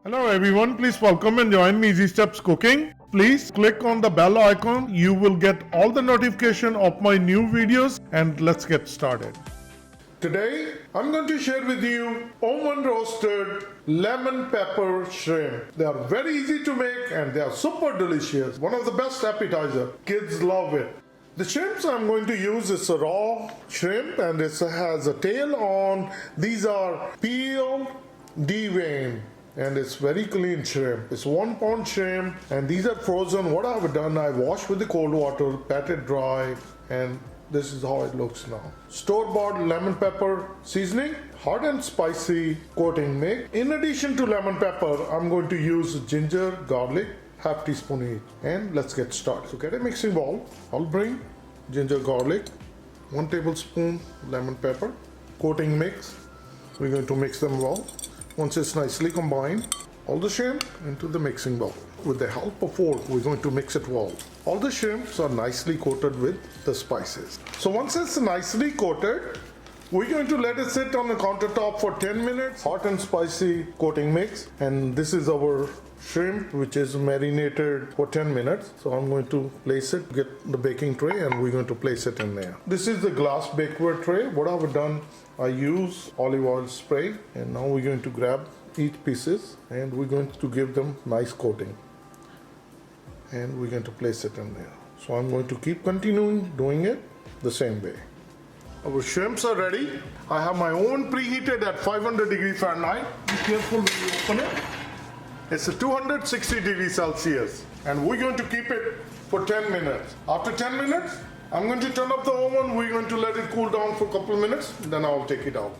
Hello everyone, please welcome and join me Easy Steps Cooking. Please click on the bell icon. You will get all the notification of my new videos and let's get started. Today I'm going to share with you oven roasted lemon pepper shrimp. They are very easy to make and they are super delicious. One of the best appetizer. Kids love it. The shrimps I'm going to use is a raw shrimp and it has a tail on. These are peeled, deveined. And it's very clean shrimp. It's 1 pound shrimp and these are frozen. What I've done, I washed with the cold water, pat it dry, and this is how it looks now. Store-bought lemon pepper seasoning, hot and spicy coating mix. In addition to lemon pepper, I'm going to use ginger, garlic, half teaspoon each. And let's get started. So get a mixing bowl. I'll bring ginger, garlic, 1 tablespoon lemon pepper, coating mix. We're going to mix them well. Once it's nicely combined, all the shrimp into the mixing bowl. With the help of fork, we're going to mix it well. All the shrimps are nicely coated with the spices. So once it's nicely coated, we're going to let it sit on the countertop for 10 minutes. Hot and spicy coating mix. And this is our shrimp, which is marinated for 10 minutes. So I'm going to place it, get the baking tray, and we're going to place it in there. This is the glass bakeware tray. What I've done, I use olive oil spray, and now we're going to grab each pieces and we're going to give them nice coating. And we're going to place it in there. So I'm going to keep continuing doing it the same way. Our shrimps are ready. I have my oven preheated at 500 degrees Fahrenheit. Be careful when you open it. It's a 260 degrees Celsius. And we're going to keep it for 10 minutes. After 10 minutes, I'm going to turn up the oven. We're going to let it cool down for a couple of minutes. Then I'll take it out.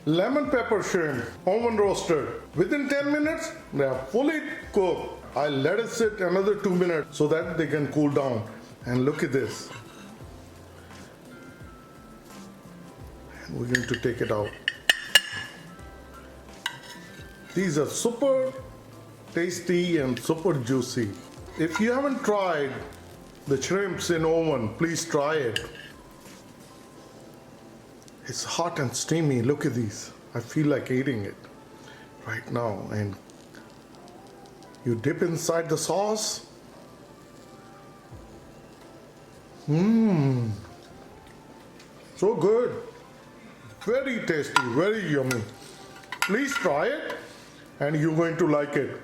Lemon pepper shrimp, oven roasted. Within 10 minutes, they are fully cooked. I let it sit another 2 minutes so that they can cool down. And look at this. And we're going to take it out. These are super tasty and super juicy. If you haven't tried the shrimps in oven, please try it. It's hot and steamy. Look at these. I feel like eating it right now. And you dip inside the sauce. So good. Very tasty, very yummy. Please try it and you're going to like it.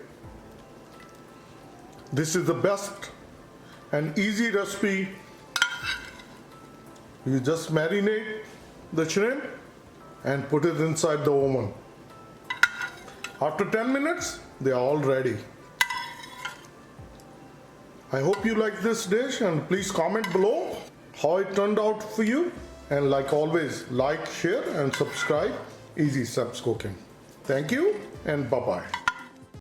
This is the best and easy recipe. You just marinate the shrimp and put it inside the oven. After 10 minutes, they are all ready. I hope you like this dish and please comment below how it turned out for you. And like always, like, share and subscribe Easy Steps Cooking. Thank you and bye-bye.